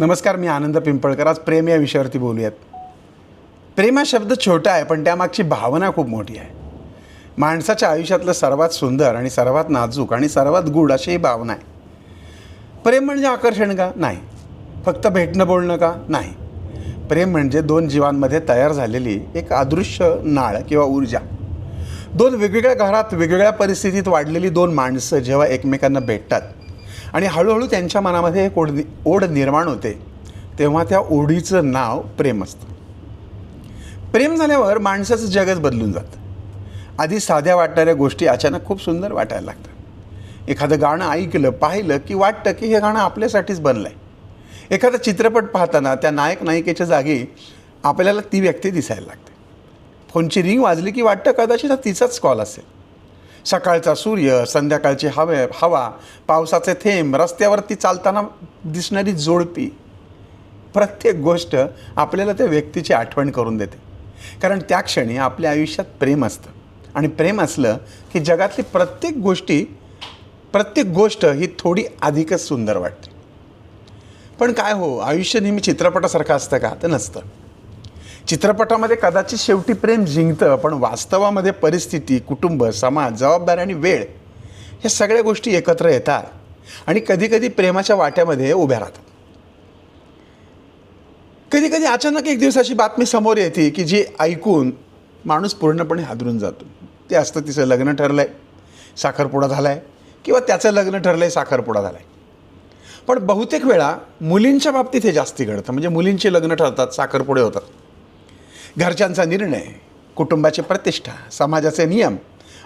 नमस्कार, मी आनंद पिंपळकर. आज प्रेम या विषयावरती बोलूयात. प्रेम हा शब्द छोटा आहे, पण त्यामागची भावना खूप मोठी आहे. माणसाच्या आयुष्यातलं सर्वात सुंदर आणि सर्वात नाजूक आणि सर्वात गूढ अशी ही भावना आहे. प्रेम म्हणजे आकर्षण का? नाही. फक्त भेटणं बोलणं का? नाही. प्रेम म्हणजे दोन जीवांमध्ये तयार झालेली एक अदृश्य नाळ किंवा ऊर्जा. दोन वेगवेगळ्या घरात वेगवेगळ्या परिस्थितीत वाढलेली दोन माणसं जेव्हा एकमेकांना भेटतात आणि हळूहळू त्यांच्या मनामध्ये एक ओढ निर्माण होते, तेव्हा त्या ओढीचं नाव प्रेम असतं. प्रेम झाल्यावर माणसाचं जगच बदलून जातं. आधी साध्या वाटणाऱ्या गोष्टी अचानक खूप सुंदर वाटायला लागतात. एखादं गाणं ऐकलं, पाहिलं की वाटतं की हे गाणं आपल्यासाठीच बनलं आहे. एखादा चित्रपट पाहताना त्या नायक नायिकेच्या जागी आपल्याला ती व्यक्ती दिसायला लागते. फोनची रिंग वाजली की वाटतं कदाचित हा तिचाच कॉल असेल. सकाळचा सूर्य, संध्याकाळची हवा, पावसाचे थेंब, रस्त्यावरती चालताना दिसणारी जोडपी, प्रत्येक गोष्ट आपल्याला त्या व्यक्तीची आठवण करून देते. कारण त्या क्षणी आपल्या आयुष्यात प्रेम असतं. आणि प्रेम असलं की जगातली प्रत्येक गोष्ट ही थोडी अधिकच सुंदर वाटते. पण काय हो, आयुष्य नेहमी चित्रपटासारखं असतं का? तर नसतं. चित्रपटामध्ये कदाचित शेवटी प्रेम जिंकतं, पण वास्तवामध्ये परिस्थिती, कुटुंब, समाज, जबाबदारी आणि वेळ ह्या सगळ्या गोष्टी एकत्र येतात आणि कधीकधी प्रेमाच्या वाट्यामध्ये उभ्या राहतात. कधीकधी अचानक एक दिवसाची बातमी समोर येते की जी ऐकून माणूस पूर्णपणे हादरून जातो. ते असतं तिचं लग्न ठरलं आहे, साखरपुडा झाला आहे, किंवा त्याचं लग्न ठरलं आहे, साखरपुडा झाला आहे. पण बहुतेक वेळा मुलींच्या बाबतीत हे जास्ती घडतं. म्हणजे मुलींचे लग्न ठरतात, साखरपुडे होतात. घरच्यांचा निर्णय, कुटुंबाची प्रतिष्ठा, समाजाचे नियम,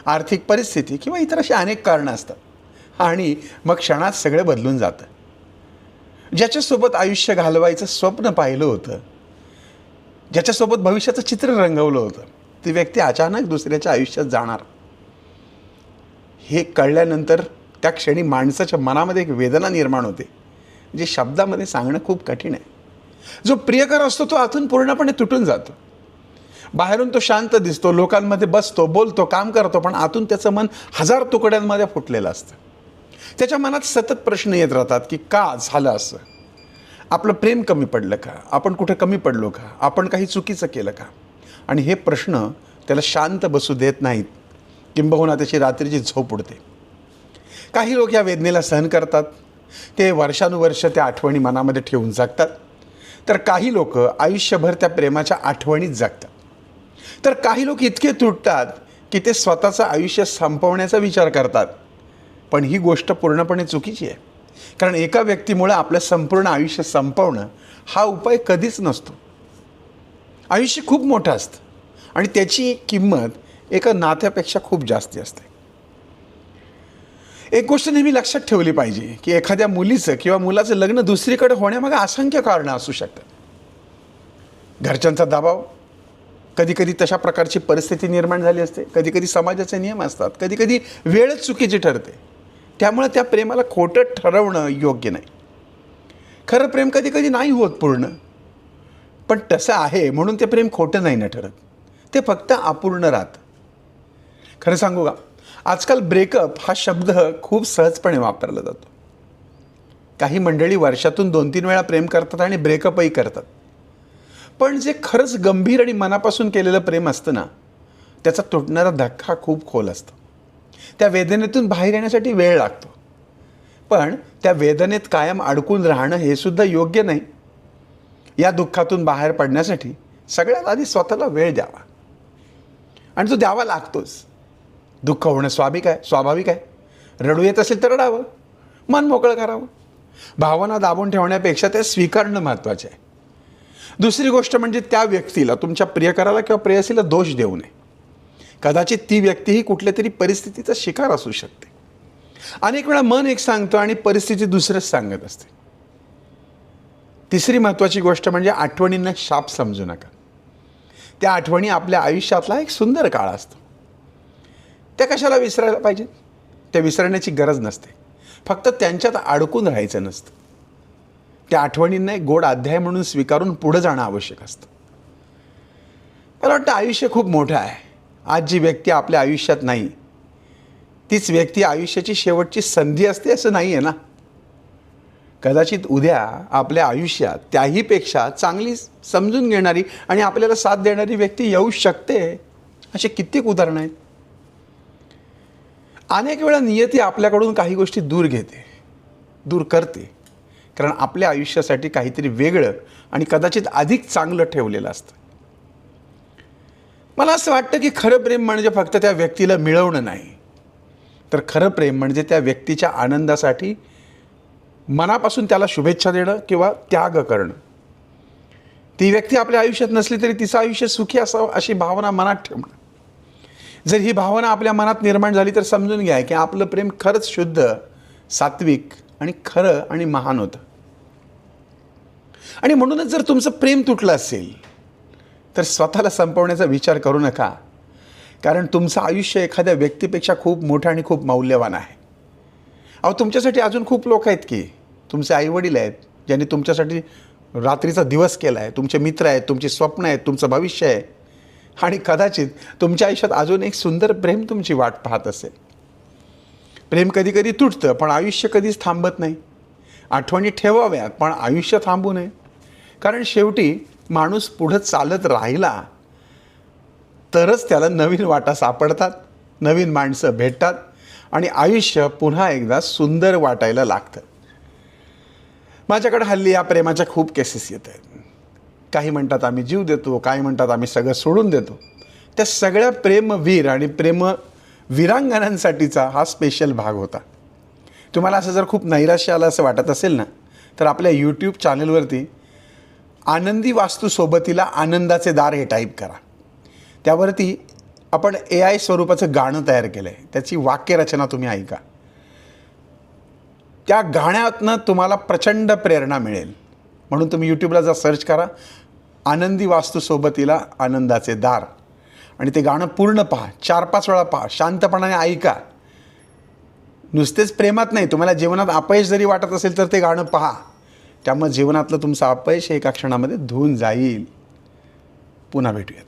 आर्थिक परिस्थिती किंवा इतर अशी अनेक कारणं असतात आणि मग क्षणात सगळं बदलून जातं. ज्याच्यासोबत आयुष्य घालवायचं स्वप्न पाहिलं होतं, ज्याच्यासोबत भविष्याचं चित्र रंगवलं होतं, ती व्यक्ती अचानक दुसऱ्याच्या आयुष्यात जाणार. हे कळल्यानंतर त्या क्षणी माणसाच्या मनामध्ये एक वेदना निर्माण होते, जे शब्दामध्ये सांगणं खूप कठीण आहे. जो प्रियकर असतो तो आतून पूर्णपणे तुटून जातो. बाहेरून तो शांत दिसतो, लोकांमध्ये बसतो, बोलतो, काम करतो, पण आतून त्याचं मन हजार तुकड्यांमध्ये फुटलेलं असतं. त्याच्या मनात सतत प्रश्न येत राहतात की का झालं असं? आपलं प्रेम कमी पडलं का? आपण कुठे कमी पडलो का? आपण काही चुकीचं केलं का? आणि हे प्रश्न त्याला शांत बसू देत नाहीत, किंबहुना त्याची रात्रीची झोप उडते. काही लोक या वेदनेला सहन करतात, ते वर्षानुवर्ष त्या आठवणी मनामध्ये ठेवून जगतात. तर काही लोक आयुष्यभर त्या प्रेमाच्या आठवणीत जगतात. तर काही लोक इतके तुटतात की ते स्वतःचं आयुष्य संपवण्याचा विचार करतात. पण ही गोष्ट पूर्णपणे चुकीची आहे. कारण एका व्यक्तीमुळे आपलं संपूर्ण आयुष्य संपवणं हा उपाय कधीच नसतो. आयुष्य खूप मोठं असतं आणि त्याची किंमत एका नात्यापेक्षा खूप जास्त असते. एक गोष्ट नेहमी लक्षात ठेवली पाहिजे की एखाद्या मुलीचं किंवा मुलाचं लग्न दुसरीकडे होण्यामागे असंख्य कारणं असू शकतात. घरच्यांचा दबाव, कधीकधी तशा प्रकारची परिस्थिती निर्माण झाली असते, कधीकधी समाजाचे नियम असतात, कधीकधी वेळच चुकीची ठरते. त्यामुळे त्या प्रेमाला खोटं ठरवणं योग्य नाही. खरं प्रेम कधीकधी नाही होत पूर्ण, पण तसं आहे म्हणून ते प्रेम खोटं नाही ना ठरत. ते फक्त अपूर्ण राहतं. खरं सांगू का, आजकाल ब्रेकअप हा शब्द खूप सहजपणे वापरला जातो. काही मंडळी वर्षातून 2-3 वेळा प्रेम करतात आणि ब्रेकअपही करतात. पण जे खरंच गंभीर आणि मनापासून केलेलं प्रेम असतं ना, त्याचा तुटणारा धक्का खूप खोल असतो. त्या वेदनेतून बाहेर येण्यासाठी वेळ लागतो. पण त्या वेदनेत कायम अडकून राहणं हे सुद्धा योग्य नाही. या दुःखातून बाहेर पडण्यासाठी सगळ्यात आधी स्वतःला वेळ द्यावा. आणि तो द्यावा लागतोच. दुःख होणं स्वाभाविक आहे. रडू येत असेल तर रडावं, मन मोकळं करावं. भावना दाबून ठेवण्यापेक्षा त्या स्वीकारणं महत्त्वाचे आहे. दुसरी गोष्ट म्हणजे त्या व्यक्तीला, तुमच्या प्रियकराला किंवा प्रेयसीला दोष देऊ नये. कदाचित ती व्यक्तीही कुठल्या तरी परिस्थितीचा शिकार असू शकते. अनेक वेळा मन एक सांगतं आणि परिस्थिती दुसरंच सांगत असते. तिसरी महत्त्वाची गोष्ट म्हणजे आठवणींना शाप समजू नका. त्या आठवणी आपल्या आयुष्यातला एक सुंदर काळ असतो. त्या कशाला विसरायला पाहिजे? त्या विसरण्याची गरज नसते. फक्त त्यांच्यात अडकून राहायचं नसतं. त्या आठवणींना एक गोड अध्याय म्हणून स्वीकारून पुढे जाणं आवश्यक असतं. मला वाटतं आयुष्य खूप मोठं आहे. आज जी व्यक्ती आपल्या आयुष्यात नाही, तीच व्यक्ती आयुष्याची शेवटची संधी असते असं नाही आहे ना. कदाचित उद्या आपल्या आयुष्यात त्याहीपेक्षा चांगली समजून घेणारी आणि आपल्याला साथ देणारी व्यक्ती येऊ शकते. असे कित्येक उदाहरणं आहेत. अनेक वेळा नियती आपल्याकडून काही गोष्टी दूर घेते, दूर करते, कारण आपल्या आयुष्यासाठी काहीतरी वेगळं आणि कदाचित अधिक चांगलं ठेवलेलं असतं. मला असं वाटतं की खरं प्रेम म्हणजे फक्त त्या व्यक्तीला मिळवणं नाही, तर खरं प्रेम म्हणजे त्या व्यक्तीच्या आनंदासाठी मनापासून त्याला शुभेच्छा देणं किंवा त्याग करणं. ती व्यक्ती आपल्या आयुष्यात नसली तरी तिचं आयुष्य सुखी असावं अशी भावना मनात ठेवणं. जर ही भावना आपल्या मनात निर्माण झाली तर समजून घ्या की आपलं प्रेम खरंच शुद्ध, सात्विक आणि खरं आणि महान होतं. आणि म्हणूनच जर तुमचं प्रेम तुटलं असेल तर स्वतःला संपवण्याचा विचार करू नका, कारण तुमचं आयुष्य एखाद्या व्यक्तीपेक्षा खूप मोठं आणि खूप मौल्यवान आहे. अहो, तुमच्यासाठी अजून खूप लोक आहेत की, तुमचे आईवडील आहेत ज्यांनी तुमच्यासाठी रात्रीचा दिवस केला आहे, तुमचे मित्र आहेत, तुमची स्वप्न आहेत, तुमचं भविष्य आहे, आणि कदाचित तुमच्या आयुष्यात अजून एक सुंदर प्रेम तुमची वाट पाहत असेल. प्रेम कधी कधी तुटतं, पण आयुष्य कधीच थांबत नाही. आठवणी ठेवाव्यात, पण आयुष्य थांबू नये, कारण शेवटी माणूस पुढं चालत राहिला तरच त्याला नवीन वाटा सापडतात, नवीन माणसं भेटतात आणि आयुष्य पुन्हा एकदा सुंदर वाटायला लागतं. माझ्याकडे हल्ली या प्रेमाच्या खूप केसेस येत आहेत. काही म्हणतात आम्ही जीव देतो, काही म्हणतात आम्ही सगळं सोडून देतो. त्या सगळ्या प्रेमवीर आणि वीरांगणांसाठीचा हा स्पेशल भाग होता. तुम्हाला असं जर खूप नैराश्य आलं असं वाटत असेल ना, तर आपल्या यूट्यूब चॅनलवरती आनंदी वास्तू सोबतीला आनंदाचे दार हे टाईप करा. त्यावरती आपण AI स्वरूपाचं गाणं तयार केलं आहे, त्याची वाक्यरचना तुम्ही ऐका. त्या गाण्यातनं तुम्हाला प्रचंड प्रेरणा मिळेल. म्हणून तुम्ही यूट्यूबला जा, सर्च करा आनंदी वास्तू सोबतीला आनंदाचे दार, आणि ते गाणं पूर्ण पहा, 4-5 वेळा पहा, शांतपणाने ऐका. नुसतेच प्रेमात नाही, तुम्हाला जीवनात अपयश जरी वाटत असेल तर ते गाणं पहा. त्यामुळे जीवनातलं तुमचं अपयश हे एका क्षणामध्ये धुवून जाईल. पुन्हा भेटूयात.